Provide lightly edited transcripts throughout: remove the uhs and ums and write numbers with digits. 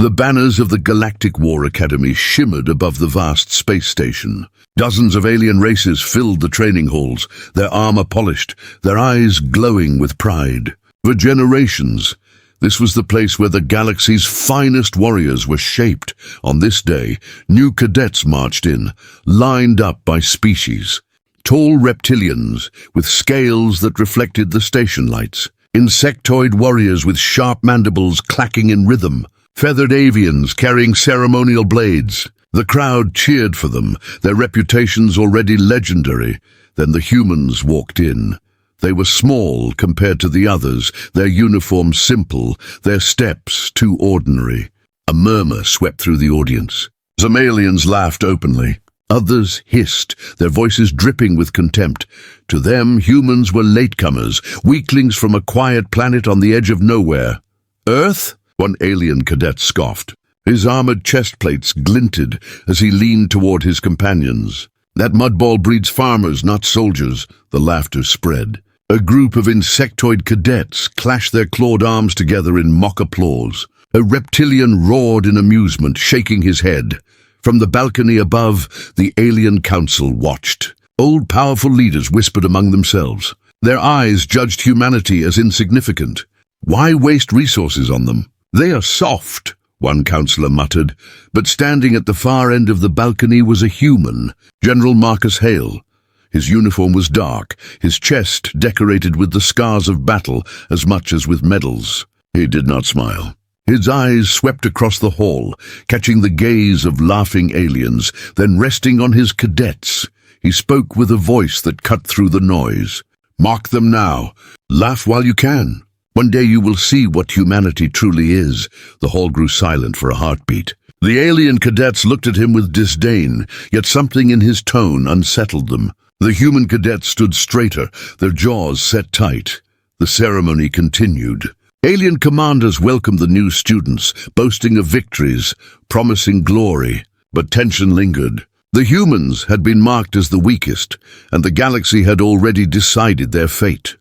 The banners of the Galactic War Academy shimmered above the vast space station. Dozens of alien races filled the training halls, their armor polished, their eyes glowing with pride. For generations, this was the place where the galaxy's finest warriors were shaped. On this day, new cadets marched in, lined up by species. Tall reptilians with scales that reflected the station lights. Insectoid warriors with sharp mandibles clacking in rhythm. Feathered avians carrying ceremonial blades. The crowd cheered for them, their reputations already legendary. Then the humans walked in. They were small compared to the others, their uniforms simple, their steps too ordinary. A murmur swept through the audience. Some aliens laughed openly. Others hissed, their voices dripping with contempt. To them, humans were latecomers, weaklings from a quiet planet on the edge of nowhere. Earth? One alien cadet scoffed. His armored chest plates glinted as he leaned toward his companions. That mudball breeds farmers, not soldiers. The laughter spread. A group of insectoid cadets clashed their clawed arms together in mock applause. A reptilian roared in amusement, shaking his head. From the balcony above, the alien council watched. Old powerful leaders whispered among themselves. Their eyes judged humanity as insignificant. Why waste resources on them? They are soft, one counselor muttered, but standing at the far end of the balcony was a human, General Marcus Hale. His uniform was dark, his chest decorated with the scars of battle as much as with medals. He did not smile. His eyes swept across the hall, catching the gaze of laughing aliens, then resting on his cadets. He spoke with a voice that cut through the noise. Mock them now. Laugh while you can. One day you will see what humanity truly is. The hall grew silent for a heartbeat. The alien cadets looked at him with disdain, yet something in his tone unsettled them. The human cadets stood straighter, their jaws set tight. The ceremony continued. Alien commanders welcomed the new students, boasting of victories, promising glory, but tension lingered. The humans had been marked as the weakest, and the galaxy had already decided their fate.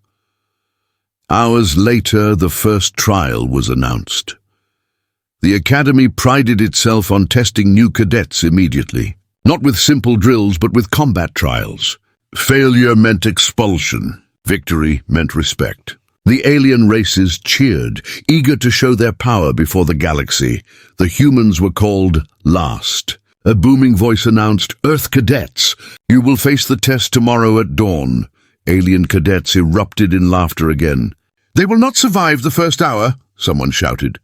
Hours later, the first trial was announced. The Academy prided itself on testing new cadets immediately, not with simple drills but with combat trials. Failure meant expulsion. Victory meant respect. The alien races cheered, eager to show their power before the galaxy. The humans were called last. A booming voice announced, "Earth cadets, you will face the test tomorrow at dawn." Alien cadets erupted in laughter again. "They will not survive the first hour," someone shouted.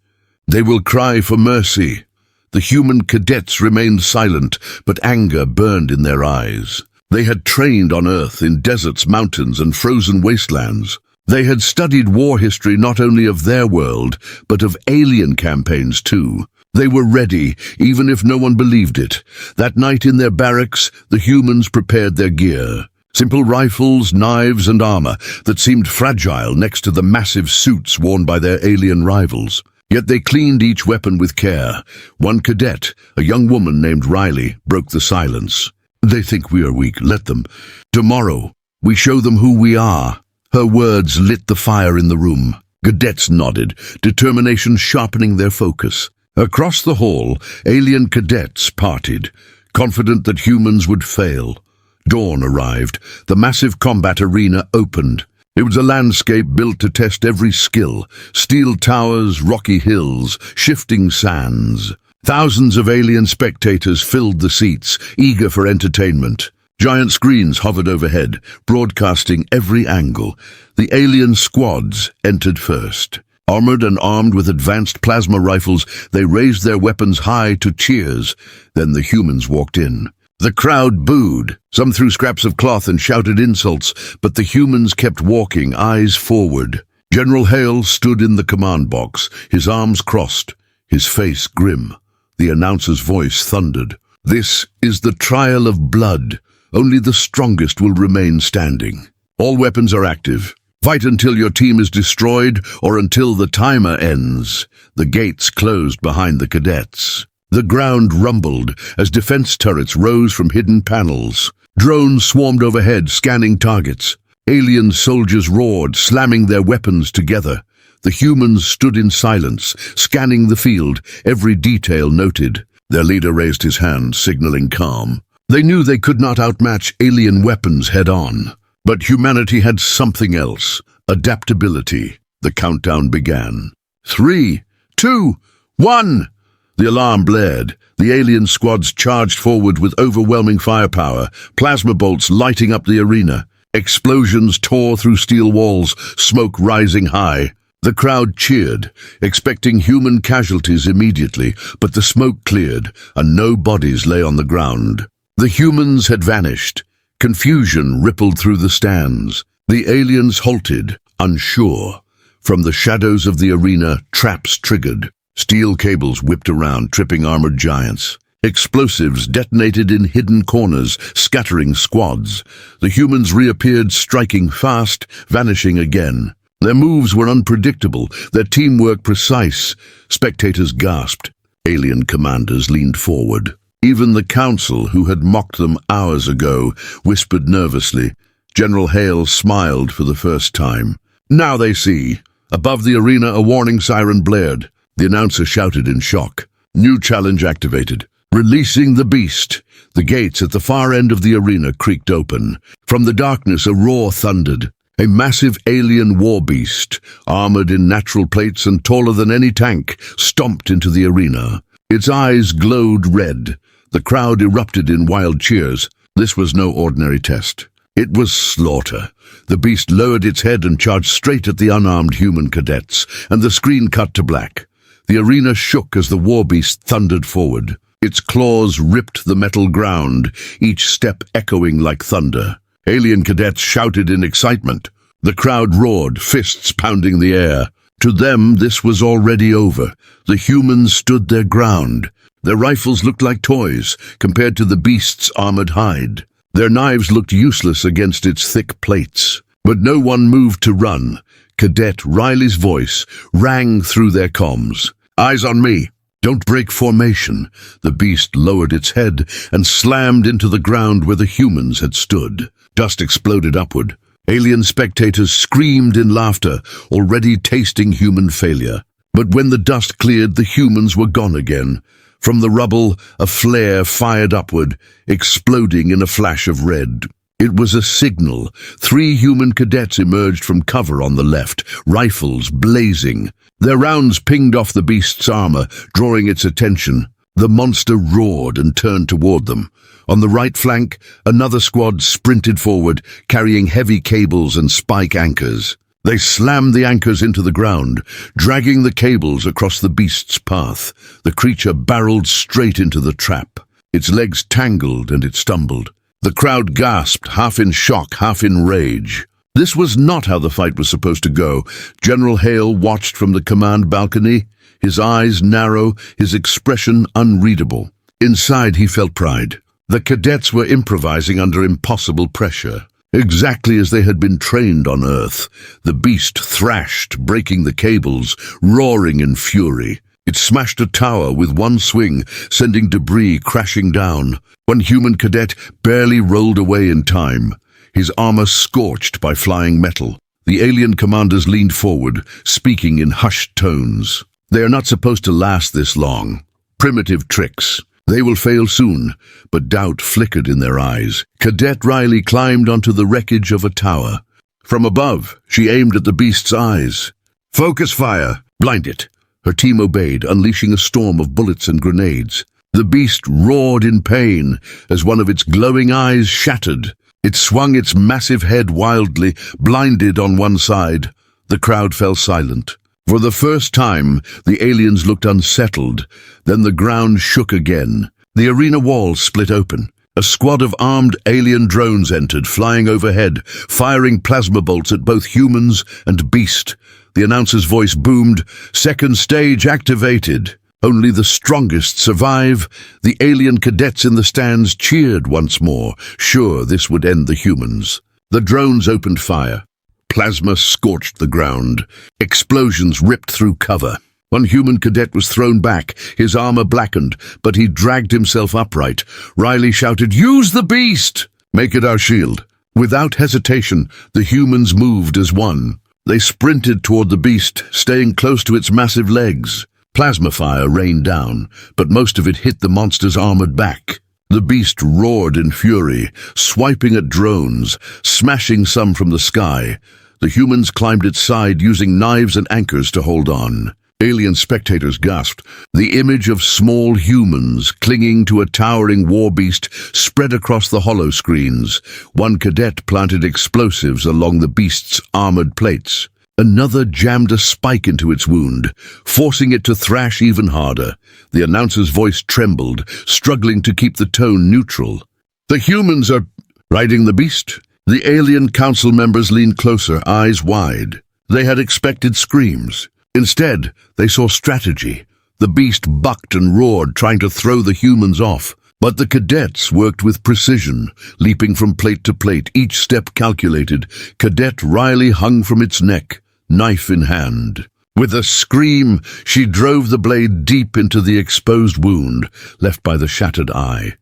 "They will cry for mercy." The human cadets remained silent, but anger burned in their eyes. They had trained on Earth in deserts, mountains, and frozen wastelands. They had studied war history not only of their world, but of alien campaigns too. They were ready, even if no one believed it. That night in their barracks, the humans prepared their gear. Simple rifles, knives, and armor that seemed fragile next to the massive suits worn by their alien rivals. Yet they cleaned each weapon with care. One cadet, a young woman named Riley, broke the silence. "They think we are weak. Let them. Tomorrow, we show them who we are." Her words lit the fire in the room. Cadets nodded, determination sharpening their focus. Across the hall, alien cadets parted, confident that humans would fail. Dawn arrived. The massive combat arena opened. It was a landscape built to test every skill. Steel towers, rocky hills, shifting sands. Thousands of alien spectators filled the seats, eager for entertainment. Giant screens hovered overhead, broadcasting every angle. The alien squads entered first. Armored and armed with advanced plasma rifles, they raised their weapons high to cheers. Then the humans walked in. The crowd booed. Some threw scraps of cloth and shouted insults, but the humans kept walking, eyes forward. General Hale stood in the command box, his arms crossed, his face grim. The announcer's voice thundered. "This is the trial of blood. Only the strongest will remain standing. All weapons are active. Fight until your team is destroyed or until the timer ends." The gates closed behind the cadets. The ground rumbled as defense turrets rose from hidden panels. Drones swarmed overhead, scanning targets. Alien soldiers roared, slamming their weapons together. The humans stood in silence, scanning the field, every detail noted. Their leader raised his hand, signaling calm. They knew they could not outmatch alien weapons head-on. But humanity had something else: adaptability. The countdown began. 3, 2, 1! The alarm blared. The alien squads charged forward with overwhelming firepower, plasma bolts lighting up the arena. Explosions tore through steel walls, smoke rising high. The crowd cheered, expecting human casualties immediately, but the smoke cleared, and no bodies lay on the ground. The humans had vanished. Confusion rippled through the stands. The aliens halted, unsure. From the shadows of the arena, traps triggered. Steel cables whipped around, tripping armored giants. Explosives detonated in hidden corners, scattering squads. The humans reappeared, striking fast, vanishing again. Their moves were unpredictable, their teamwork precise. Spectators gasped. Alien commanders leaned forward. Even the council, who had mocked them hours ago, whispered nervously. General Hale smiled for the first time. Now they see. Above the arena, a warning siren blared. The announcer shouted in shock. New challenge activated. Releasing the beast. The gates at the far end of the arena creaked open. From the darkness, a roar thundered. A massive alien war beast, armored in natural plates and taller than any tank, stomped into the arena. Its eyes glowed red. The crowd erupted in wild cheers. This was no ordinary test. It was slaughter. The beast lowered its head and charged straight at the unarmed human cadets, and the screen cut to black. The arena shook as the war beast thundered forward. Its claws ripped the metal ground, each step echoing like thunder. Alien cadets shouted in excitement. The crowd roared, fists pounding the air. To them, this was already over. The humans stood their ground. Their rifles looked like toys compared to the beast's armored hide. Their knives looked useless against its thick plates. But no one moved to run. Cadet Riley's voice rang through their comms. Eyes on me. Don't break formation. The beast lowered its head and slammed into the ground where the humans had stood. Dust exploded upward. Alien spectators screamed in laughter, already tasting human failure. But when the dust cleared, the humans were gone again. From the rubble, a flare fired upward, exploding in a flash of red. It was a signal. 3 human cadets emerged from cover on the left, rifles blazing. Their rounds pinged off the beast's armor, drawing its attention. The monster roared and turned toward them. On the right flank, another squad sprinted forward, carrying heavy cables and spike anchors. They slammed the anchors into the ground, dragging the cables across the beast's path. The creature barreled straight into the trap. Its legs tangled and it stumbled. The crowd gasped, half in shock, half in rage. This was not how the fight was supposed to go. General Hale watched from the command balcony, his eyes narrow, his expression unreadable. Inside he felt pride. The cadets were improvising under impossible pressure. Exactly as they had been trained on Earth, the beast thrashed, breaking the cables, roaring in fury. It smashed a tower with one swing, sending debris crashing down. One human cadet barely rolled away in time, his armor scorched by flying metal. The alien commanders leaned forward, speaking in hushed tones. They are not supposed to last this long. Primitive tricks. They will fail soon, but doubt flickered in their eyes. Cadet Riley climbed onto the wreckage of a tower. From above, she aimed at the beast's eyes. Focus fire! Blind it! Her team obeyed, unleashing a storm of bullets and grenades. The beast roared in pain as one of its glowing eyes shattered. It swung its massive head wildly, blinded on one side. The crowd fell silent. For the first time, the aliens looked unsettled. Then the ground shook again. The arena walls split open. A squad of armed alien drones entered, flying overhead, firing plasma bolts at both humans and beast. The announcer's voice boomed, "Second stage activated." Only the strongest survive. The alien cadets in the stands cheered once more, sure this would end the humans. The drones opened fire. Plasma scorched the ground. Explosions ripped through cover. One human cadet was thrown back, his armor blackened, but he dragged himself upright. Riley shouted, "Use the beast! Make it our shield." Without hesitation, the humans moved as one. They sprinted toward the beast, staying close to its massive legs. Plasma fire rained down, but most of it hit the monster's armored back. The beast roared in fury, swiping at drones, smashing some from the sky. The humans climbed its side using knives and anchors to hold on. Alien spectators gasped. The image of small humans clinging to a towering war beast spread across the hollow screens. One cadet planted explosives along the beast's armored plates. Another jammed a spike into its wound, forcing it to thrash even harder. The announcer's voice trembled, struggling to keep the tone neutral. "The humans are riding the beast." The alien council members leaned closer, eyes wide. They had expected screams. Instead, they saw strategy. The beast bucked and roared, trying to throw the humans off. But the cadets worked with precision, leaping from plate to plate, each step calculated. Cadet Riley hung from its neck, knife in hand. With a scream, she drove the blade deep into the exposed wound, left by the shattered eye.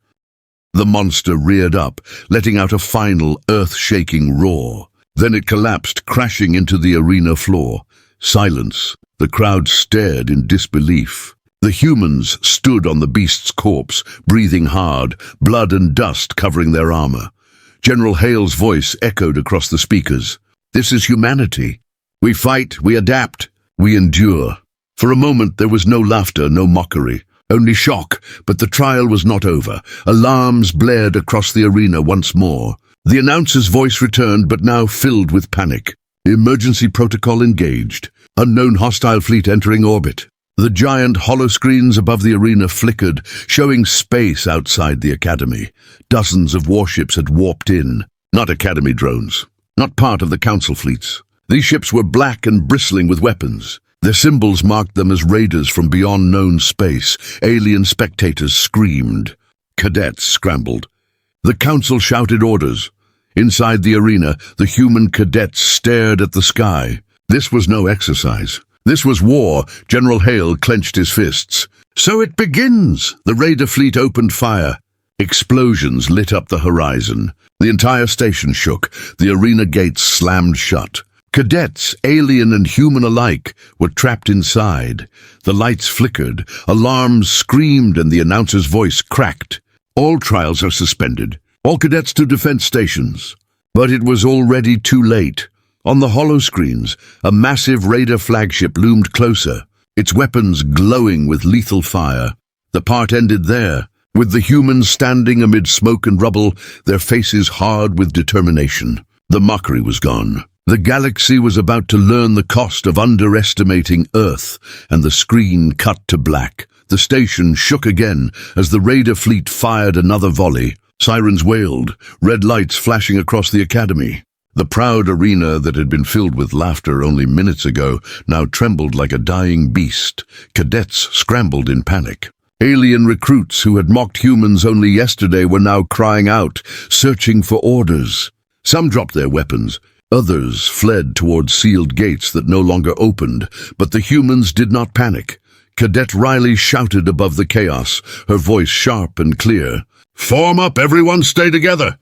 The monster reared up, letting out a final, earth-shaking roar. Then it collapsed, crashing into the arena floor. Silence. The crowd stared in disbelief. The humans stood on the beast's corpse, breathing hard, blood and dust covering their armor. General Hale's voice echoed across the speakers. "This is humanity. We fight, we adapt, we endure." For a moment there was no laughter, no mockery, only shock, but the trial was not over. Alarms blared across the arena once more. The announcer's voice returned, but now filled with panic. Emergency protocol engaged. Unknown hostile fleet entering orbit. The giant holoscreens above the arena flickered, showing space outside the Academy. Dozens of warships had warped in. Not Academy drones. Not part of the Council fleets. These ships were black and bristling with weapons. Their symbols marked them as raiders from beyond known space. Alien spectators screamed. Cadets scrambled. The Council shouted orders. Inside the arena, the human cadets stared at the sky. This was no exercise. This was war. General Hale clenched his fists. "So it begins!" The raider fleet opened fire. Explosions lit up the horizon. The entire station shook. The arena gates slammed shut. Cadets, alien and human alike, were trapped inside. The lights flickered. Alarms screamed and the announcer's voice cracked. "All trials are suspended. All cadets to defense stations." But it was already too late. On the holoscreens, a massive raider flagship loomed closer, its weapons glowing with lethal fire. The part ended there, with the humans standing amid smoke and rubble, their faces hard with determination. The mockery was gone. The galaxy was about to learn the cost of underestimating Earth, and the screen cut to black. The station shook again as the raider fleet fired another volley. Sirens wailed, red lights flashing across the Academy. The proud arena that had been filled with laughter only minutes ago now trembled like a dying beast. Cadets scrambled in panic. Alien recruits who had mocked humans only yesterday were now crying out, searching for orders. Some dropped their weapons. Others fled towards sealed gates that no longer opened, but the humans did not panic. Cadet Riley shouted above the chaos, her voice sharp and clear. "Form up, everyone, stay together!"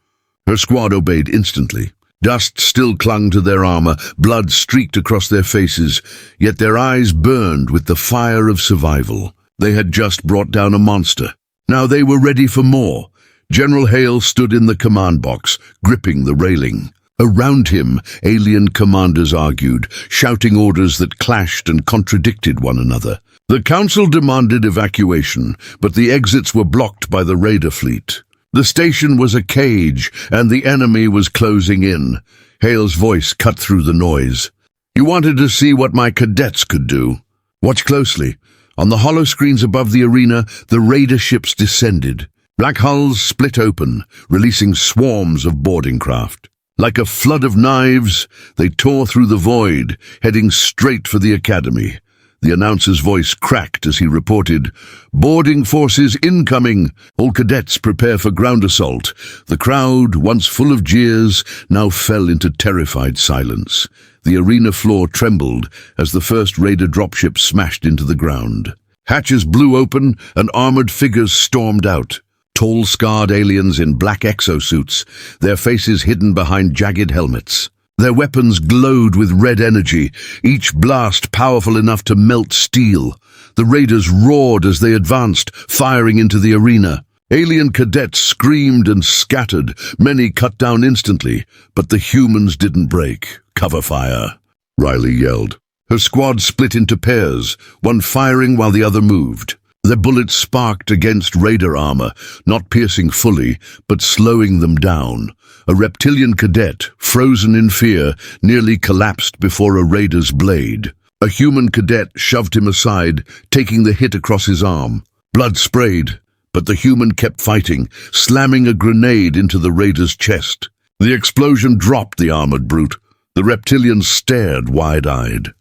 Her squad obeyed instantly. Dust still clung to their armor, blood streaked across their faces, yet their eyes burned with the fire of survival. They had just brought down a monster. Now they were ready for more. General Hale stood in the command box, gripping the railing. Around him, alien commanders argued, shouting orders that clashed and contradicted one another. The Council demanded evacuation, but the exits were blocked by the raider fleet. The station was a cage, and the enemy was closing in. Hale's voice cut through the noise. "You wanted to see what my cadets could do. Watch closely." On the holoscreens above the arena, the raider ships descended. Black hulls split open, releasing swarms of boarding craft. Like a flood of knives, they tore through the void, heading straight for the Academy. The announcer's voice cracked as he reported, "Boarding forces incoming! All cadets prepare for ground assault." The crowd, once full of jeers, now fell into terrified silence. The arena floor trembled as the first raider dropship smashed into the ground. Hatches blew open and armored figures stormed out. Tall, scarred aliens in black exosuits, their faces hidden behind jagged helmets. Their weapons glowed with red energy, each blast powerful enough to melt steel. The raiders roared as they advanced, firing into the arena. Alien cadets screamed and scattered, many cut down instantly, but the humans didn't break. "Cover fire," Riley yelled. Her squad split into pairs, one firing while the other moved. Their bullets sparked against raider armor, not piercing fully, but slowing them down. A reptilian cadet, frozen in fear, nearly collapsed before a raider's blade. A human cadet shoved him aside, taking the hit across his arm. Blood sprayed, but the human kept fighting, slamming a grenade into the raider's chest. The explosion dropped the armored brute. The reptilian stared wide-eyed.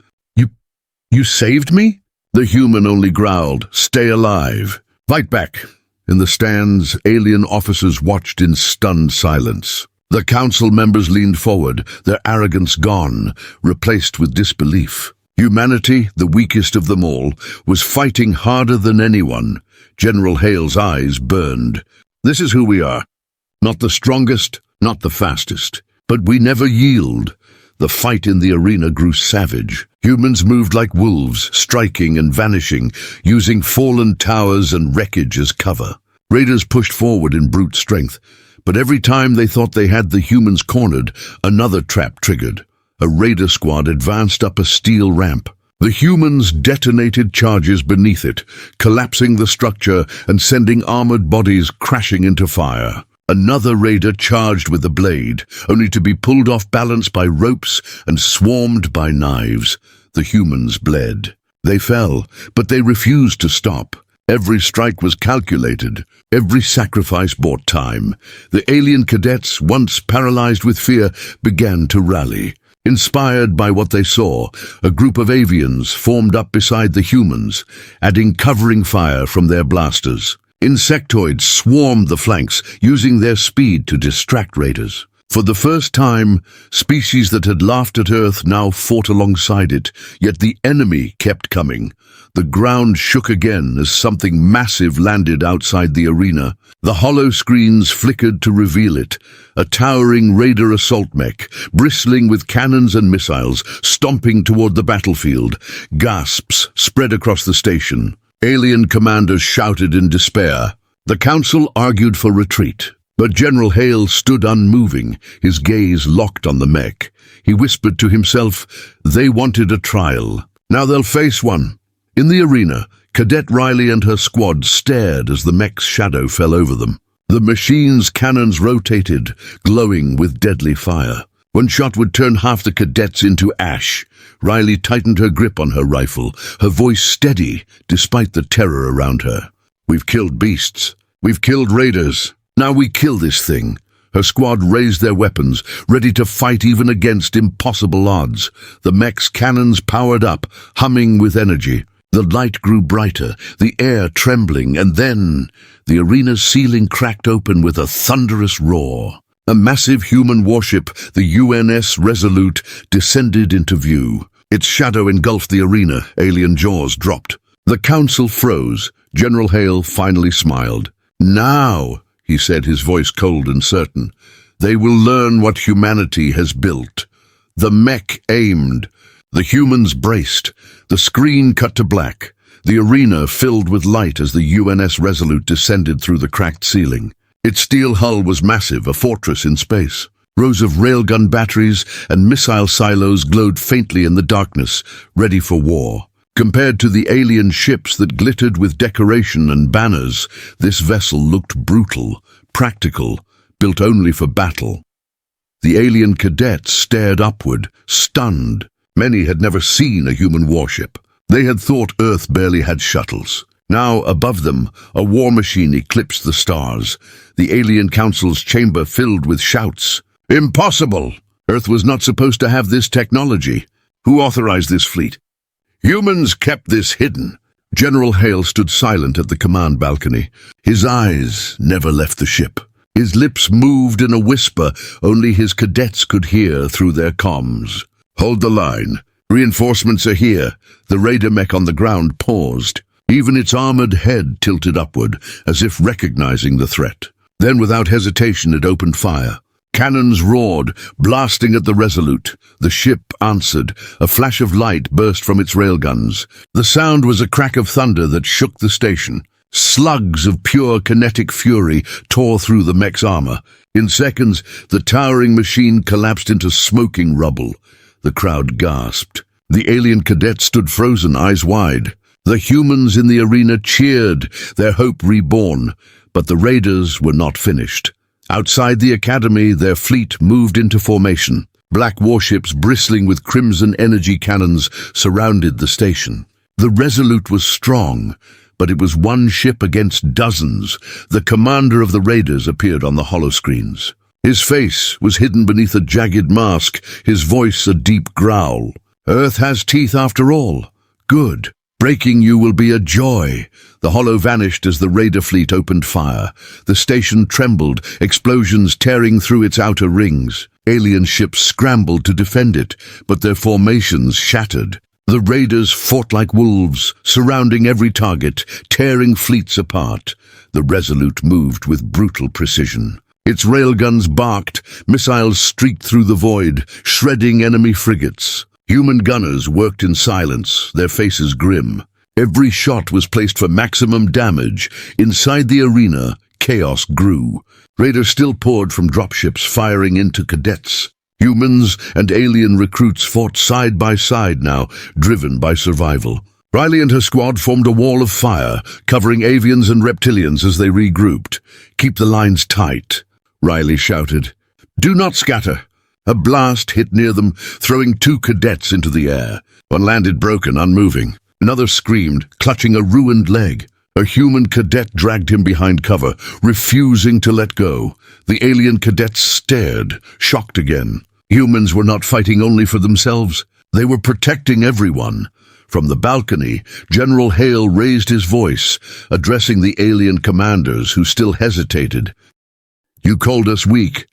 You saved me?" The human only growled, "Stay alive. Fight back." In the stands, alien officers watched in stunned silence. The council members leaned forward, their arrogance gone, replaced with disbelief. Humanity, the weakest of them all, was fighting harder than anyone. General Hale's eyes burned. "This is who we are. Not the strongest, not the fastest. But we never yield." The fight in the arena grew savage. Humans moved like wolves, striking and vanishing, using fallen towers and wreckage as cover. Raiders pushed forward in brute strength, but every time they thought they had the humans cornered, another trap triggered. A raider squad advanced up a steel ramp. The humans detonated charges beneath it, collapsing the structure and sending armored bodies crashing into fire. Another raider charged with a blade, only to be pulled off balance by ropes and swarmed by knives. The humans bled. They fell, but they refused to stop. Every strike was calculated. Every sacrifice bought time. The alien cadets, once paralyzed with fear, began to rally. Inspired by what they saw, a group of avians formed up beside the humans, adding covering fire from their blasters. Insectoids swarmed the flanks, using their speed to distract raiders. For the first time, species that had laughed at Earth now fought alongside it, yet the enemy kept coming. The ground shook again as something massive landed outside the arena. The hollow screens flickered to reveal it, a towering raider assault mech, bristling with cannons and missiles, stomping toward the battlefield. Gasps spread across the station. Alien commanders shouted in despair. The council argued for retreat, but General Hale stood unmoving, his gaze locked on the mech. He whispered to himself, "They wanted a trial. Now they'll face one." In the arena, Cadet Riley and her squad stared as the mech's shadow fell over them. The machine's cannons rotated, glowing with deadly fire. One shot would turn half the cadets into ash. Riley tightened her grip on her rifle, her voice steady despite the terror around her. "We've killed beasts. We've killed raiders. Now we kill this thing." Her squad raised their weapons, ready to fight even against impossible odds. The mech's cannons powered up, humming with energy. The light grew brighter, the air trembling, and then the arena's ceiling cracked open with a thunderous roar. A massive human warship, the UNS Resolute, descended into view. Its shadow engulfed the arena, alien jaws dropped. The council froze. General Hale finally smiled. "Now," he said, his voice cold and certain, "they will learn what humanity has built." The mech aimed. The humans braced. The screen cut to black. The arena filled with light as the UNS Resolute descended through the cracked ceiling. Its steel hull was massive, a fortress in space. Rows of railgun batteries and missile silos glowed faintly in the darkness, ready for war. Compared to the alien ships that glittered with decoration and banners, this vessel looked brutal, practical, built only for battle. The alien cadets stared upward, stunned. Many had never seen a human warship. They had thought Earth barely had shuttles. Now, above them, a war machine eclipsed the stars. The alien council's chamber filled with shouts. "Impossible! Earth was not supposed to have this technology. Who authorized this fleet? Humans kept this hidden." General Hale stood silent at the command balcony. His eyes never left the ship. His lips moved in a whisper only his cadets could hear through their comms. "Hold the line. Reinforcements are here." The raider mech on the ground paused. Even its armored head tilted upward, as if recognizing the threat. Then, without hesitation, it opened fire. Cannons roared, blasting at the Resolute. The ship answered. A flash of light burst from its railguns. The sound was a crack of thunder that shook the station. Slugs of pure kinetic fury tore through the mech's armor. In seconds, the towering machine collapsed into smoking rubble. The crowd gasped. The alien cadets stood frozen, eyes wide. The humans in the arena cheered, their hope reborn. But the raiders were not finished. Outside the academy, their fleet moved into formation. Black warships bristling with crimson energy cannons surrounded the station. The Resolute was strong, but it was one ship against dozens. The commander of the raiders appeared on the holoscreens. His face was hidden beneath a jagged mask, his voice a deep growl. "Earth has teeth after all. Good. Breaking you will be a joy." The holo vanished as the raider fleet opened fire. The station trembled, explosions tearing through its outer rings. Alien ships scrambled to defend it, but their formations shattered. The raiders fought like wolves, surrounding every target, tearing fleets apart. The Resolute moved with brutal precision. Its railguns barked, missiles streaked through the void, shredding enemy frigates. Human gunners worked in silence, their faces grim. Every shot was placed for maximum damage. Inside the arena, chaos grew. Raiders still poured from dropships, firing into cadets. Humans and alien recruits fought side by side now, driven by survival. Riley and her squad formed a wall of fire, covering avians and reptilians as they regrouped. "Keep the lines tight," Riley shouted. "Do not scatter." A blast hit near them, throwing 2 cadets into the air. One landed broken, unmoving. Another screamed, clutching a ruined leg. A human cadet dragged him behind cover, refusing to let go. The alien cadets stared, shocked again. Humans were not fighting only for themselves. They were protecting everyone. From the balcony, General Hale raised his voice, addressing the alien commanders who still hesitated. "You called us weak.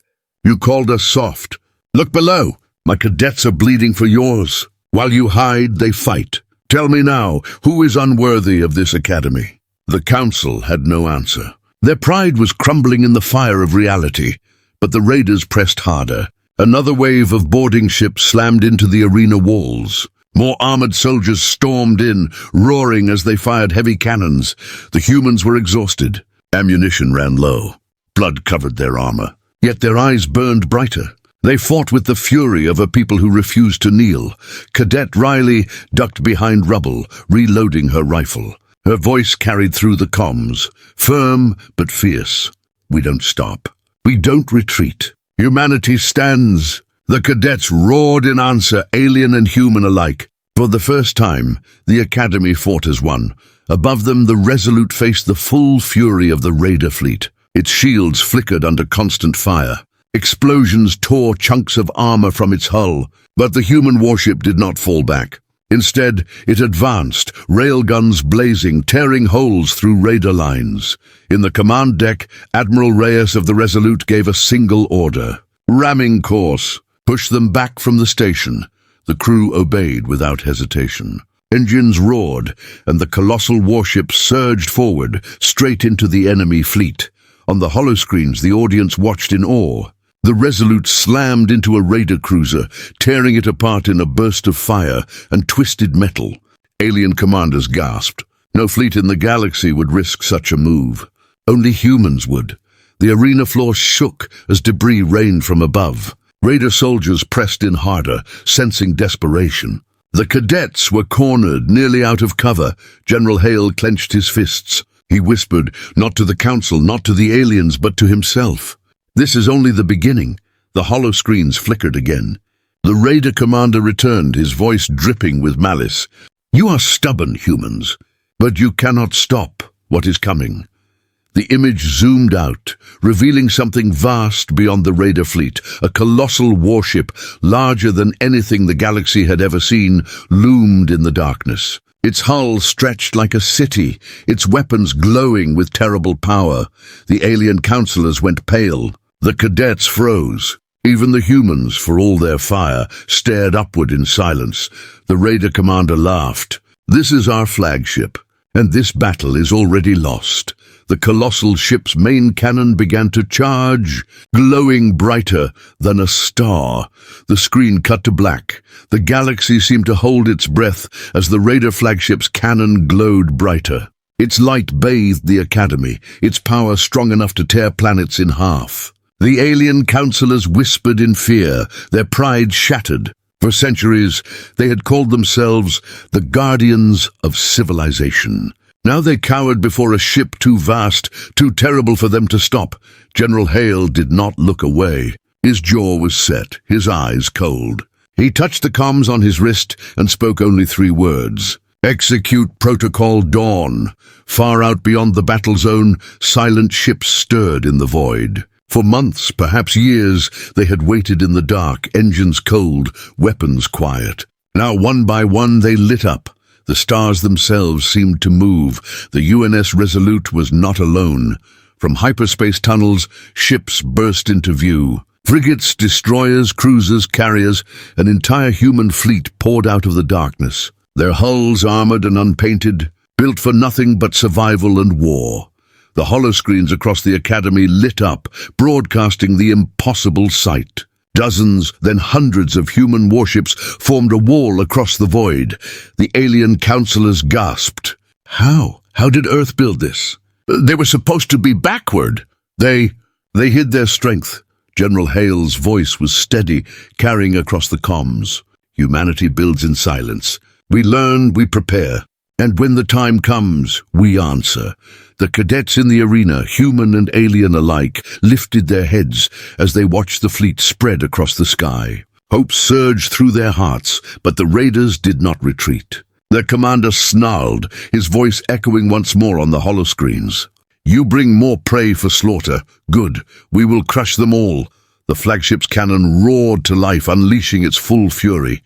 You called us soft. Look below. My cadets are bleeding for yours. While you hide, they fight. Tell me now, who is unworthy of this academy?" The council had no answer. Their pride was crumbling in the fire of reality, but the raiders pressed harder. Another wave of boarding ships slammed into the arena walls. More armored soldiers stormed in, roaring as they fired heavy cannons. The humans were exhausted. Ammunition ran low. Blood covered their armor. Yet their eyes burned brighter. They fought with the fury of a people who refused to kneel. Cadet Riley ducked behind rubble, reloading her rifle. Her voice carried through the comms, firm but fierce. "We don't stop. We don't retreat. Humanity stands." The cadets roared in answer, alien and human alike. For the first time, the academy fought as one. Above them, the Resolute faced the full fury of the raider fleet. Its shields flickered under constant fire. Explosions tore chunks of armor from its hull, but the human warship did not fall back. Instead, it advanced, railguns blazing, tearing holes through raider lines. In the command deck, Admiral Reyes of the Resolute gave a single order. "Ramming course. Push them back from the station." The crew obeyed without hesitation. Engines roared, and the colossal warship surged forward, straight into the enemy fleet. On the holoscreens, the audience watched in awe. The Resolute slammed into a raider cruiser, tearing it apart in a burst of fire and twisted metal. Alien commanders gasped. No fleet in the galaxy would risk such a move. Only humans would. The arena floor shook as debris rained from above. Raider soldiers pressed in harder, sensing desperation. The cadets were cornered, nearly out of cover. General Hale clenched his fists. He whispered, not to the council, not to the aliens, but to himself. "This is only the beginning." The holoscreens flickered again. The raider commander returned, his voice dripping with malice. "You are stubborn, humans, but you cannot stop what is coming." The image zoomed out, revealing something vast beyond the raider fleet. A colossal warship, larger than anything the galaxy had ever seen, loomed in the darkness. Its hull stretched like a city, its weapons glowing with terrible power. The alien counselors went pale. The cadets froze. Even the humans, for all their fire, stared upward in silence. The raider commander laughed. "This is our flagship, and this battle is already lost." The colossal ship's main cannon began to charge, glowing brighter than a star. The screen cut to black. The galaxy seemed to hold its breath as the Raider flagship's cannon glowed brighter. Its light bathed the Academy, its power strong enough to tear planets in half. The alien counselors whispered in fear, their pride shattered. For centuries, they had called themselves the Guardians of Civilization. Now they cowered before a ship too vast, too terrible for them to stop. General Hale did not look away. His jaw was set, his eyes cold. He touched the comms on his wrist and spoke only 3 words. Execute Protocol Dawn. Far out beyond the battle zone, silent ships stirred in the void. For months, perhaps years, they had waited in the dark, engines cold, weapons quiet. Now one by one they lit up. The stars themselves seemed to move. The UNS Resolute was not alone. From hyperspace tunnels, ships burst into view. Frigates, destroyers, cruisers, carriers, an entire human fleet poured out of the darkness. Their hulls armored and unpainted, built for nothing but survival and war. The holoscreens across the Academy lit up, broadcasting the impossible sight. Dozens, then hundreds of human warships formed a wall across the void. The alien counselors gasped. How? How did Earth build this? They were supposed to be backward. They hid their strength. General Hale's voice was steady, carrying across the comms. Humanity builds in silence. We learn, we prepare. And when the time comes, we answer. The cadets in the arena, human and alien alike, lifted their heads as they watched the fleet spread across the sky. Hope surged through their hearts, but the raiders did not retreat. Their commander snarled, his voice echoing once more on the holoscreens. You bring more prey for slaughter. Good. We will crush them all. The flagship's cannon roared to life, unleashing its full fury.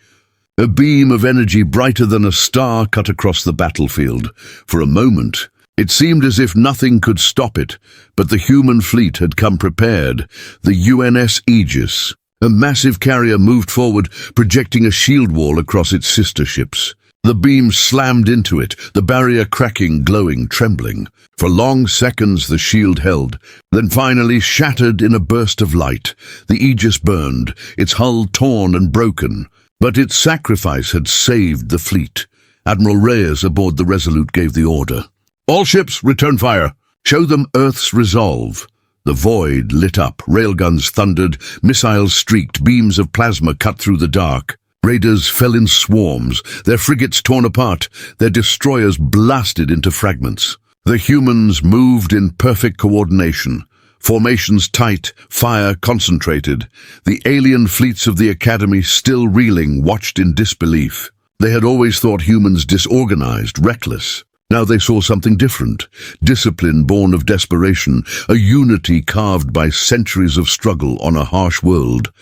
A beam of energy brighter than a star cut across the battlefield. For a moment, it seemed as if nothing could stop it, but the human fleet had come prepared. The UNS Aegis, a massive carrier, moved forward, projecting a shield wall across its sister ships. The beam slammed into it, the barrier cracking, glowing, trembling. For long seconds the shield held, then finally shattered in a burst of light. The Aegis burned, its hull torn and broken. But its sacrifice had saved the fleet. Admiral Reyes aboard the Resolute gave the order. All ships, return fire. Show them Earth's resolve. The void lit up, railguns thundered, missiles streaked, beams of plasma cut through the dark. Raiders fell in swarms, their frigates torn apart, their destroyers blasted into fragments. The humans moved in perfect coordination. Formations tight, fire concentrated. The alien fleets of the Academy, still reeling, watched in disbelief. They had always thought humans disorganized, reckless. Now they saw something different. Discipline born of desperation, a unity carved by centuries of struggle on a harsh world.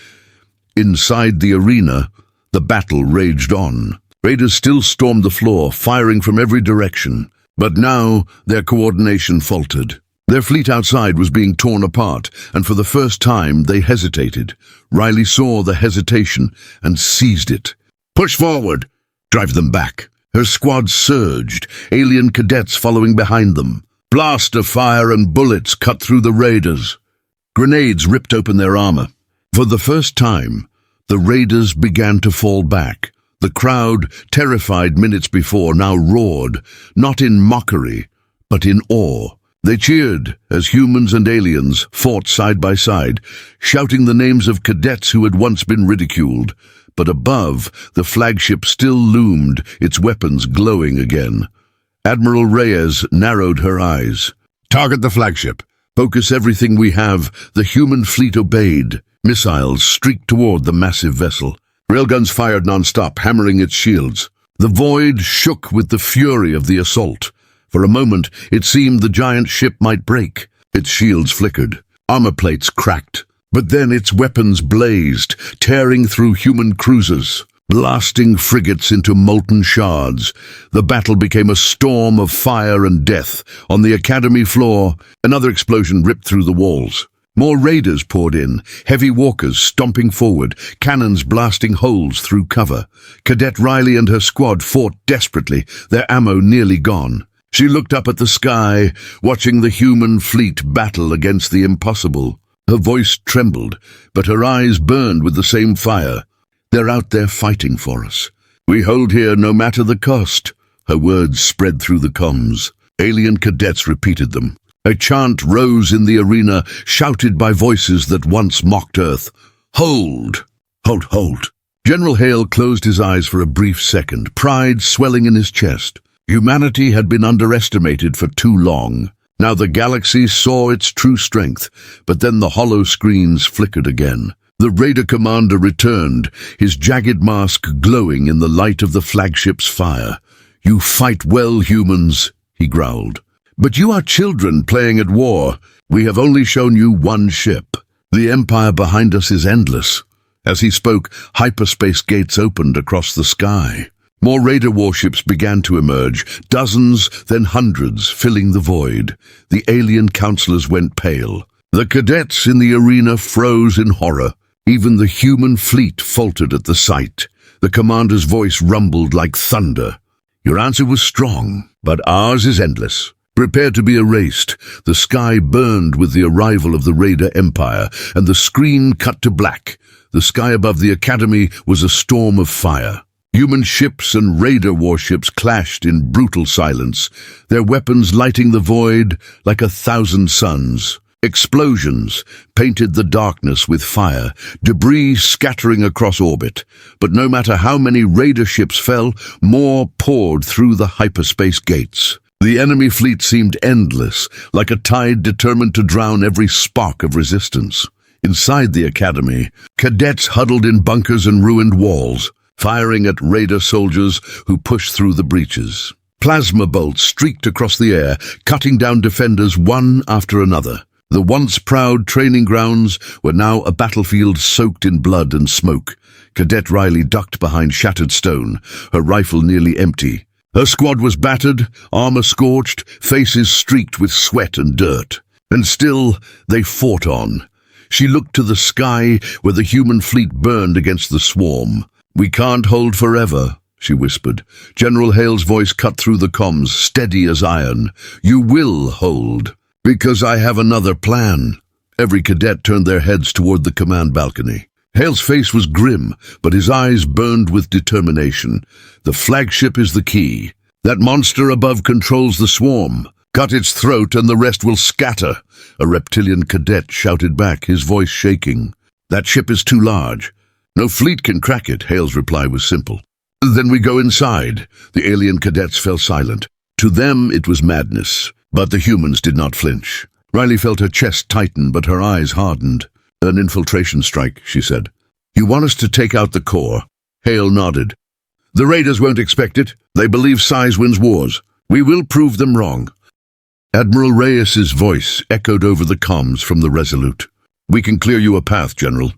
Inside the arena, the battle raged on. Raiders still stormed the floor, firing from every direction. But now their coordination faltered. Their fleet outside was being torn apart, and for the first time they hesitated. Riley saw the hesitation and seized it. Push forward! Drive them back! Her squad surged, alien cadets following behind them. Blast of fire and bullets cut through the raiders. Grenades ripped open their armor. For the first time, the raiders began to fall back. The crowd, terrified minutes before, now roared, not in mockery, but in awe. They cheered as humans and aliens fought side by side, shouting the names of cadets who had once been ridiculed. But above, the flagship still loomed, its weapons glowing again. Admiral Reyes narrowed her eyes. Target the flagship. Focus everything we have. The human fleet obeyed. Missiles streaked toward the massive vessel. Railguns fired non-stop, hammering its shields. The void shook with the fury of the assault. For a moment, it seemed the giant ship might break. Its shields flickered. Armor plates cracked. But then its weapons blazed, tearing through human cruisers, blasting frigates into molten shards. The battle became a storm of fire and death. On the Academy floor, another explosion ripped through the walls. More raiders poured in, heavy walkers stomping forward, cannons blasting holes through cover. Cadet Riley and her squad fought desperately, their ammo nearly gone. She looked up at the sky, watching the human fleet battle against the impossible. Her voice trembled, but her eyes burned with the same fire. "They're out there fighting for us. We hold here no matter the cost." Her words spread through the comms. Alien cadets repeated them. A chant rose in the arena, shouted by voices that once mocked Earth. "Hold! Hold, hold!" General Hale closed his eyes for a brief second, pride swelling in his chest. Humanity had been underestimated for too long. Now the galaxy saw its true strength, but then the hollow screens flickered again. The Raider commander returned, his jagged mask glowing in the light of the flagship's fire. "You fight well, humans," he growled. "But you are children playing at war. We have only shown you one ship. The empire behind us is endless." As he spoke, hyperspace gates opened across the sky. More Raider warships began to emerge, dozens, then hundreds, filling the void. The alien counselors went pale. The cadets in the arena froze in horror. Even the human fleet faltered at the sight. The commander's voice rumbled like thunder. "Your answer was strong, but ours is endless. Prepare to be erased." The sky burned with the arrival of the Raider Empire, and the screen cut to black. The sky above the Academy was a storm of fire. Human ships and Raider warships clashed in brutal silence, their weapons lighting the void like 1,000 suns. Explosions painted the darkness with fire, debris scattering across orbit. But no matter how many Raider ships fell, more poured through the hyperspace gates. The enemy fleet seemed endless, like a tide determined to drown every spark of resistance. Inside the Academy, cadets huddled in bunkers and ruined walls, firing at Raider soldiers who pushed through the breaches. Plasma bolts streaked across the air, cutting down defenders one after another. The once proud training grounds were now a battlefield soaked in blood and smoke. Cadet Riley ducked behind shattered stone, her rifle nearly empty. Her squad was battered, armor scorched, faces streaked with sweat and dirt. And still, they fought on. She looked to the sky where the human fleet burned against the swarm. "We can't hold forever," she whispered. General Hale's voice cut through the comms, steady as iron. "You will hold, because I have another plan." Every cadet turned their heads toward the command balcony. Hale's face was grim, but his eyes burned with determination. "The flagship is the key. That monster above controls the swarm. Cut its throat and the rest will scatter." A reptilian cadet shouted back, his voice shaking. "That ship is too large. No fleet can crack it." Hale's reply was simple. "Then we go inside." The alien cadets fell silent. To them it was madness, but the humans did not flinch. Riley felt her chest tighten, but her eyes hardened. "An infiltration strike," she said. "You want us to take out the core?" Hale nodded. "The Raiders won't expect it. They believe size wins wars. We will prove them wrong." Admiral Reyes's voice echoed over the comms from the Resolute. "We can clear you a path, General.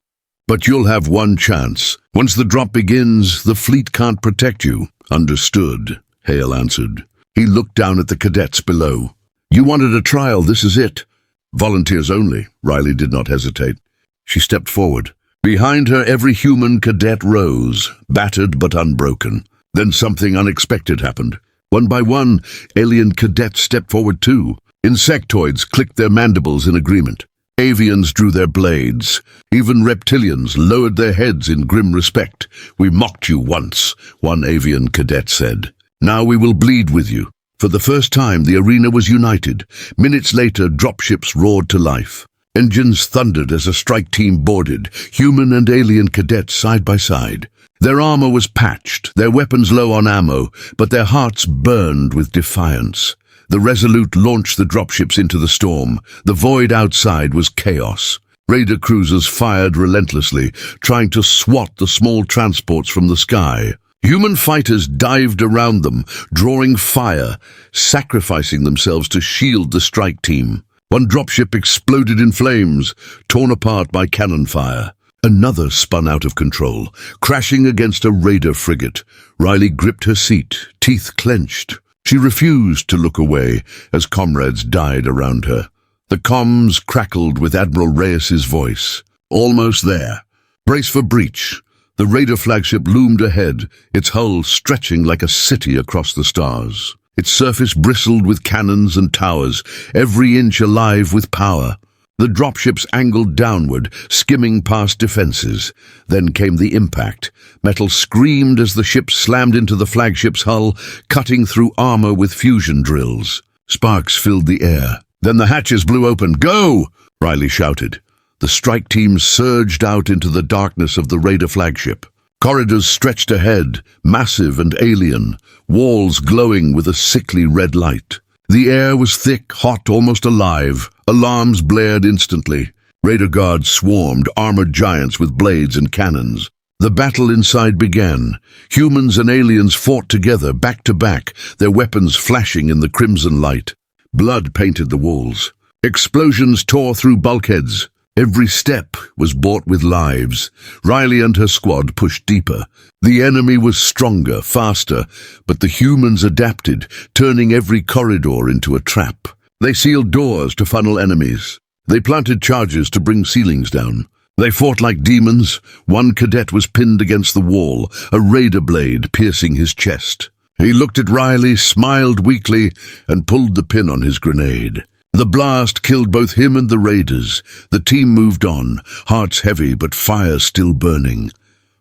But you'll have one chance. Once the drop begins, the fleet can't protect you." "Understood," Hale answered. He looked down at the cadets below. "You wanted a trial, this is it." "Volunteers only." Riley did not hesitate. She stepped forward. Behind her, every human cadet rose, battered but unbroken. Then something unexpected happened. One by one, alien cadets stepped forward too. Insectoids clicked their mandibles in agreement. Avians drew their blades. Even reptilians lowered their heads in grim respect. "We mocked you once," one avian cadet said. "Now we will bleed with you." For the first time, the arena was united. Minutes later, dropships roared to life. Engines thundered as a strike team boarded, human and alien cadets side by side. Their armor was patched, their weapons low on ammo, but their hearts burned with defiance. The Resolute launched the dropships into the storm. The void outside was chaos. Raider cruisers fired relentlessly, trying to swat the small transports from the sky. Human fighters dived around them, drawing fire, sacrificing themselves to shield the strike team. One dropship exploded in flames, torn apart by cannon fire. Another spun out of control, crashing against a Raider frigate. Riley gripped her seat, teeth clenched. She refused to look away as comrades died around her. The comms crackled with Admiral Reyes's voice. "Almost there. Brace for breach." The Raider flagship loomed ahead, its hull stretching like a city across the stars. Its surface bristled with cannons and towers, every inch alive with power. The dropships angled downward, skimming past defenses. Then came the impact. Metal screamed as the ship slammed into the flagship's hull, cutting through armor with fusion drills. Sparks filled the air. Then the hatches blew open. "Go!" Riley shouted. The strike team surged out into the darkness of the raider flagship. Corridors stretched ahead, massive and alien, walls glowing with a sickly red light. The air was thick, hot, almost alive. Alarms blared instantly. Raider guards swarmed, armored giants with blades and cannons. The battle inside began. Humans and aliens fought together, back to back, their weapons flashing in the crimson light. Blood painted the walls. Explosions tore through bulkheads. Every step was bought with lives. Riley and her squad pushed deeper. The enemy was stronger, faster, but the humans adapted, turning every corridor into a trap. They sealed doors to funnel enemies. They planted charges to bring ceilings down. They fought like demons. One cadet was pinned against the wall, a raider blade piercing his chest. He looked at Riley, smiled weakly, and pulled the pin on his grenade. The blast killed both him and the raiders. The team moved on, hearts heavy but fire still burning.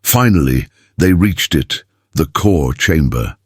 Finally, they reached it, the core chamber.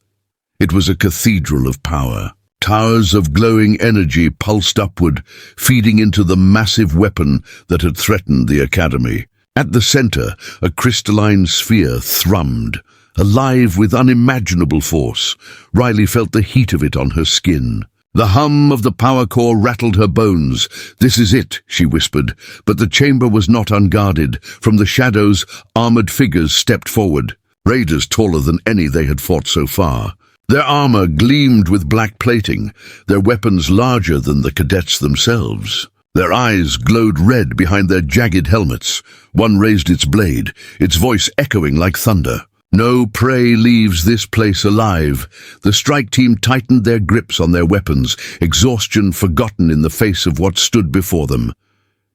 It was a cathedral of power. Towers of glowing energy pulsed upward, feeding into the massive weapon that had threatened the academy. At the center, a crystalline sphere thrummed, alive with unimaginable force. Riley felt the heat of it on her skin. The hum of the power core rattled her bones. "This is it," she whispered, but the chamber was not unguarded. From the shadows, armored figures stepped forward, raiders taller than any they had fought so far. Their armor gleamed with black plating, their weapons larger than the cadets themselves. Their eyes glowed red behind their jagged helmets. One raised its blade, its voice echoing like thunder. "No prey leaves this place alive." The strike team tightened their grips on their weapons, exhaustion forgotten in the face of what stood before them.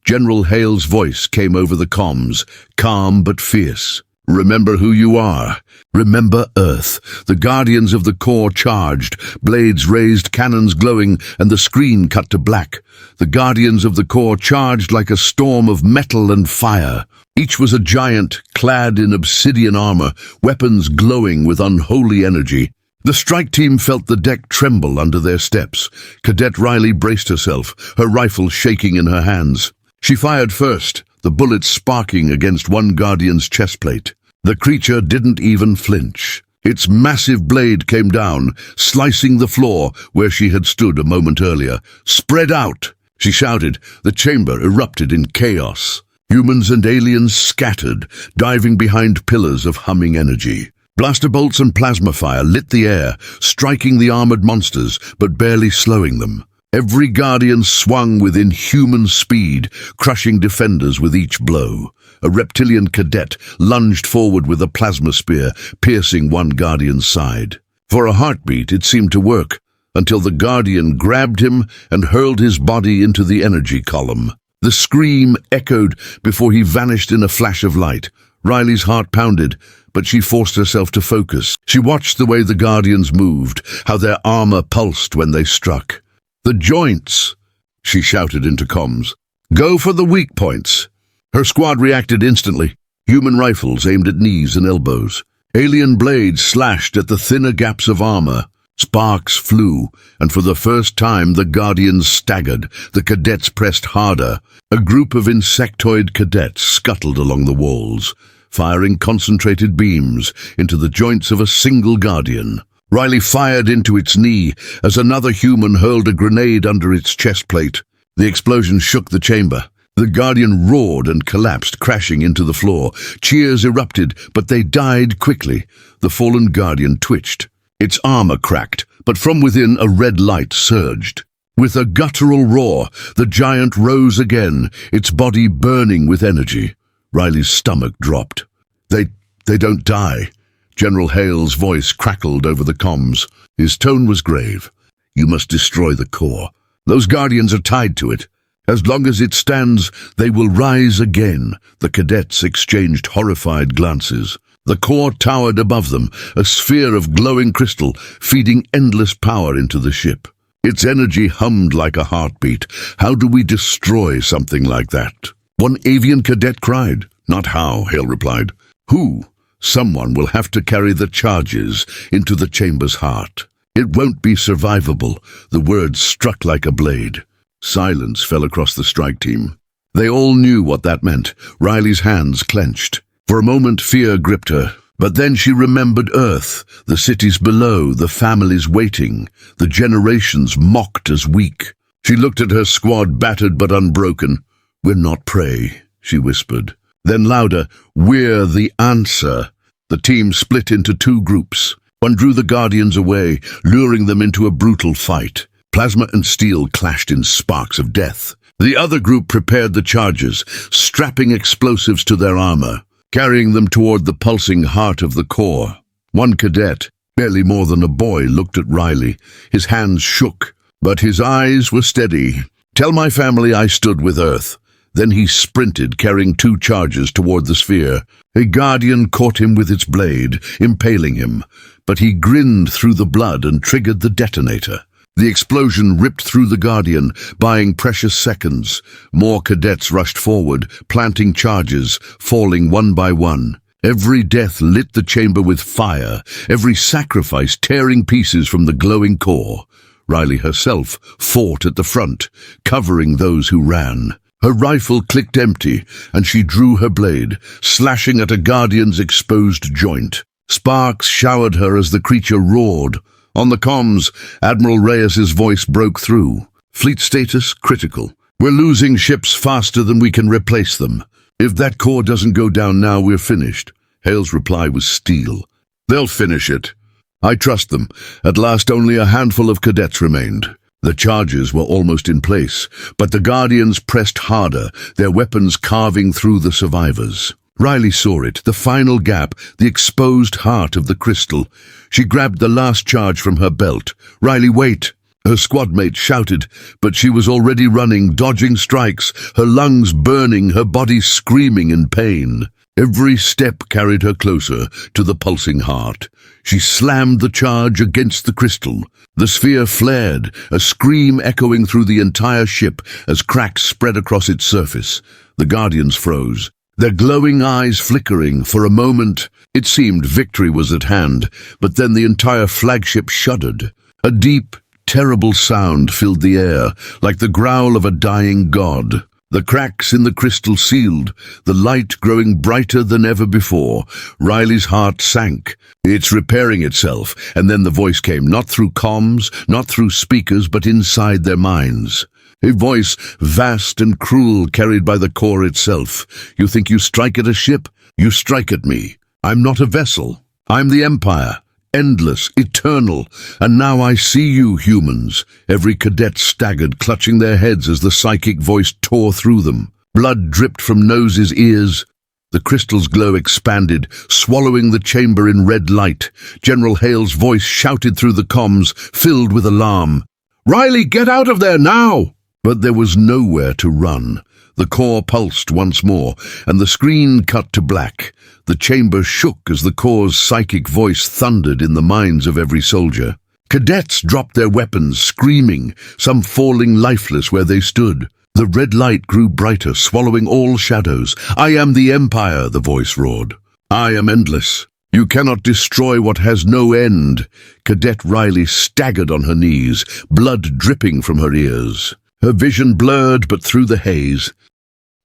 General Hale's voice came over the comms, calm but fierce. "Remember who you are. Remember Earth." The guardians of the core charged, blades raised, cannons glowing, and the screen cut to black. The guardians of the core charged like a storm of metal and fire. Each was a giant, clad in obsidian armor, weapons glowing with unholy energy. The strike team felt the deck tremble under their steps. Cadet Riley braced herself, her rifle shaking in her hands. She fired first, the bullets sparking against one guardian's chestplate. The creature didn't even flinch. Its massive blade came down, slicing the floor where she had stood a moment earlier. "Spread out!" she shouted. The chamber erupted in chaos. Humans and aliens scattered, diving behind pillars of humming energy. Blaster bolts and plasma fire lit the air, striking the armored monsters, but barely slowing them. Every guardian swung with inhuman speed, crushing defenders with each blow. A reptilian cadet lunged forward with a plasma spear, piercing one guardian's side. For a heartbeat, it seemed to work, until the guardian grabbed him and hurled his body into the energy column. The scream echoed before he vanished in a flash of light. Riley's heart pounded, but she forced herself to focus. She watched the way the guardians moved, how their armor pulsed when they struck. "The joints!" she shouted into comms. "Go for the weak points!" Her squad reacted instantly. Human rifles aimed at knees and elbows. Alien blades slashed at the thinner gaps of armor. Sparks flew, and for the first time the guardians staggered. The cadets pressed harder. A group of insectoid cadets scuttled along the walls, firing concentrated beams into the joints of a single guardian. Riley fired into its knee as another human hurled a grenade under its chest plate. The explosion shook the chamber. The guardian roared and collapsed, crashing into the floor. Cheers erupted, but they died quickly. The fallen guardian twitched. Its armor cracked, but from within a red light surged. With a guttural roar, the giant rose again, its body burning with energy. Riley's stomach dropped. They don't die." General Hale's voice crackled over the comms. His tone was grave. "You must destroy the core. Those guardians are tied to it. As long as it stands, they will rise again." The cadets exchanged horrified glances. The core towered above them, a sphere of glowing crystal, feeding endless power into the ship. Its energy hummed like a heartbeat. How do we destroy something like that? One avian cadet cried. Not how, Hale replied. Who? Someone will have to carry the charges into the chamber's heart. It won't be survivable. The words struck like a blade. Silence fell across the strike team. They all knew what that meant. Riley's hands clenched. For a moment, fear gripped her. But then she remembered Earth, the cities below, the families waiting, the generations mocked as weak. She looked at her squad, battered but unbroken. We're not prey, she whispered. Then louder, we're the answer. The team split into two groups. One drew the Guardians away, luring them into a brutal fight. Plasma and steel clashed in sparks of death. The other group prepared the charges, strapping explosives to their armor, carrying them toward the pulsing heart of the core. One cadet, barely more than a boy, looked at Riley. His hands shook, but his eyes were steady. Tell my family I stood with Earth. Then he sprinted, carrying two charges toward the sphere. A Guardian caught him with its blade, impaling him, but he grinned through the blood and triggered the detonator. The explosion ripped through the Guardian, buying precious seconds. More cadets rushed forward, planting charges, falling one by one. Every death lit the chamber with fire, every sacrifice tearing pieces from the glowing core. Riley herself fought at the front, covering those who ran. Her rifle clicked empty, and she drew her blade, slashing at a Guardian's exposed joint. Sparks showered her as the creature roared. On the comms, Admiral Reyes's voice broke through. Fleet status critical. We're losing ships faster than we can replace them. If that core doesn't go down now, we're finished. Hale's reply was steel. They'll finish it. I trust them. At last, only a handful of cadets remained. The charges were almost in place, but the Guardians pressed harder, their weapons carving through the survivors. Riley saw it, the final gap, the exposed heart of the crystal. She grabbed the last charge from her belt. Riley, wait! Her squadmate shouted, but she was already running, dodging strikes, her lungs burning, her body screaming in pain. Every step carried her closer to the pulsing heart. She slammed the charge against the crystal. The sphere flared, a scream echoing through the entire ship as cracks spread across its surface. The Guardians froze, their glowing eyes flickering. For a moment, it seemed victory was at hand, but then the entire flagship shuddered. A deep, terrible sound filled the air, like the growl of a dying god. The cracks in the crystal sealed, the light growing brighter than ever before. Riley's heart sank. It's repairing itself, and then the voice came, not through comms, not through speakers, but inside their minds. A voice, vast and cruel, carried by the core itself. You think you strike at a ship? You strike at me. I'm not a vessel. I'm the Empire. Endless, eternal, and now I see you, humans. Every cadet staggered, clutching their heads as the psychic voice tore through them. Blood dripped from noses, ears. The crystal's glow expanded, swallowing the chamber in red light. General Hale's voice shouted through the comms, filled with alarm. Riley, get out of there now! But there was nowhere to run. The core pulsed once more, and the screen cut to black. The chamber shook as the core's psychic voice thundered in the minds of every soldier. Cadets dropped their weapons, screaming, some falling lifeless where they stood. The red light grew brighter, swallowing all shadows. I am the Empire, the voice roared. I am endless. You cannot destroy what has no end. Cadet Riley staggered on her knees, blood dripping from her ears. Her vision blurred, but through the haze,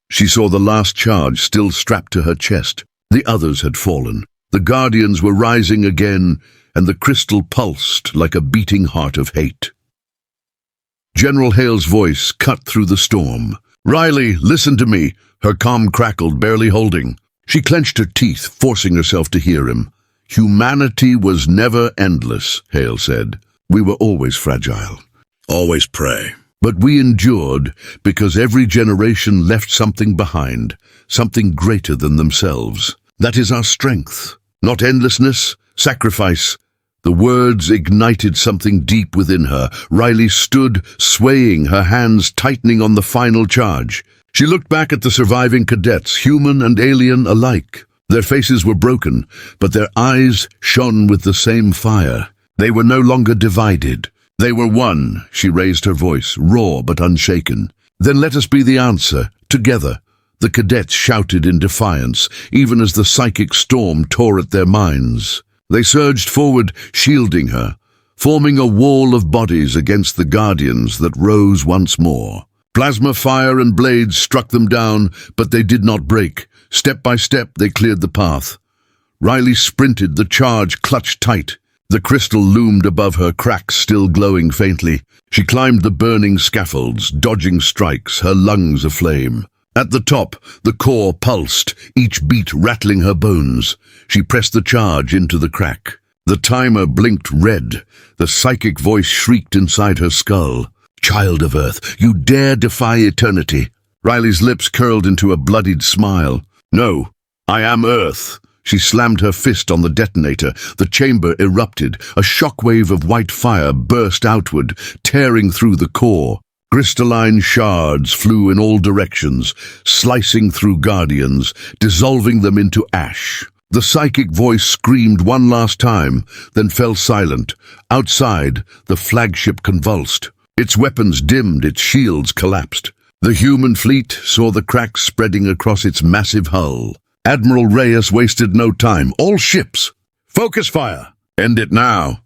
she saw the last charge still strapped to her chest. The others had fallen. The Guardians were rising again, and the crystal pulsed like a beating heart of hate. General Hale's voice cut through the storm. Riley, listen to me. Her calm crackled, barely holding. She clenched her teeth, forcing herself to hear him. Humanity was never endless, Hale said. We were always fragile, always prey. But we endured because every generation left something behind, something greater than themselves. That is our strength, not endlessness, sacrifice. The words ignited something deep within her. Riley stood, swaying, her hands tightening on the final charge. She looked back at the surviving cadets, human and alien alike. Their faces were broken, but their eyes shone with the same fire. They were no longer divided. They were one. She raised her voice, raw but unshaken. Then let us be the answer, together. The cadets shouted in defiance, even as the psychic storm tore at their minds. They surged forward, shielding her, forming a wall of bodies against the guardians that rose once more. Plasma fire and blades struck them down, but they did not break. Step by step, they cleared the path. Riley sprinted, the charge clutched tight. The crystal loomed above her, cracks still glowing faintly. She climbed the burning scaffolds, dodging strikes, her lungs aflame. At the top, the core pulsed, each beat rattling her bones. She pressed the charge into the crack. The timer blinked red. The psychic voice shrieked inside her skull. "Child of Earth, you dare defy eternity." Riley's lips curled into a bloodied smile. "No, I am Earth." She slammed her fist on the detonator. The chamber erupted. A shockwave of white fire burst outward, tearing through the core. Crystalline shards flew in all directions, slicing through guardians, dissolving them into ash. The psychic voice screamed one last time, then fell silent. Outside, the flagship convulsed. Its weapons dimmed, its shields collapsed. The human fleet saw the cracks spreading across its massive hull. Admiral Reyes wasted no time. "All ships, focus fire! End it now!"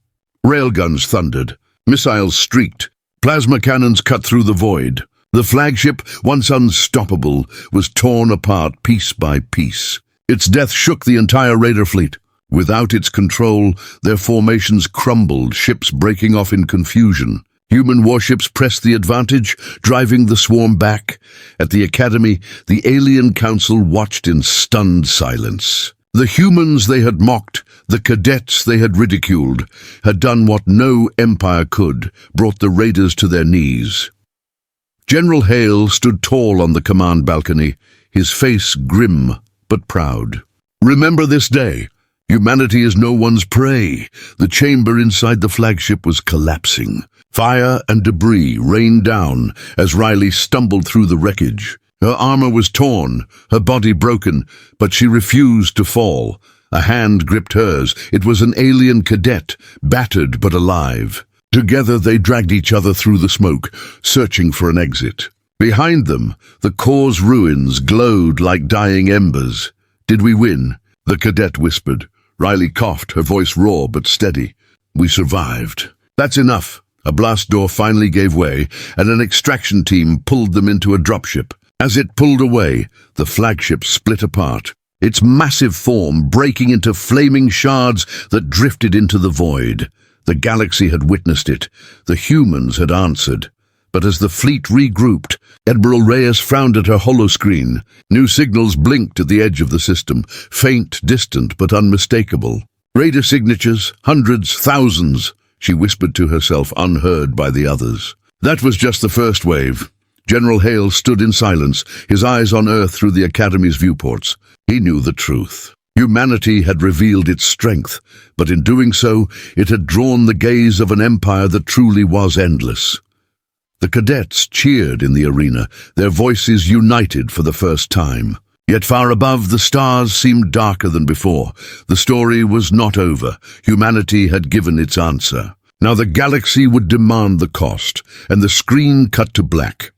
Railguns thundered. Missiles streaked. Plasma cannons cut through the void. The flagship, once unstoppable, was torn apart piece by piece. Its death shook the entire raider fleet. Without its control, their formations crumbled, ships breaking off in confusion. Human warships pressed the advantage, driving the swarm back. At the Academy, the Alien Council watched in stunned silence. The humans they had mocked, the cadets they had ridiculed, had done what no empire could, brought the raiders to their knees. General Hale stood tall on the command balcony, his face grim but proud. "Remember this day. Humanity is no one's prey." The chamber inside the flagship was collapsing. Fire and debris rained down as Riley stumbled through the wreckage. Her armor was torn, her body broken, but she refused to fall. A hand gripped hers. It was an alien cadet, battered but alive. Together they dragged each other through the smoke, searching for an exit. Behind them, the core's ruins glowed like dying embers. "Did we win?" the cadet whispered. Riley coughed, her voice raw but steady. "We survived." "That's enough." A blast door finally gave way, and an extraction team pulled them into a dropship. As it pulled away, the flagship split apart, its massive form breaking into flaming shards that drifted into the void. The galaxy had witnessed it. The humans had answered. But as the fleet regrouped, Admiral Reyes frowned at her holoscreen. New signals blinked at the edge of the system, faint, distant, but unmistakable. "Raider signatures, hundreds, thousands," she whispered to herself, unheard by the others. That was just the first wave. General Hale stood in silence, his eyes on Earth through the Academy's viewports. He knew the truth. Humanity had revealed its strength, but in doing so, it had drawn the gaze of an empire that truly was endless. The cadets cheered in the arena, their voices united for the first time. Yet far above, the stars seemed darker than before. The story was not over. Humanity had given its answer. Now the galaxy would demand the cost, and the screen cut to black.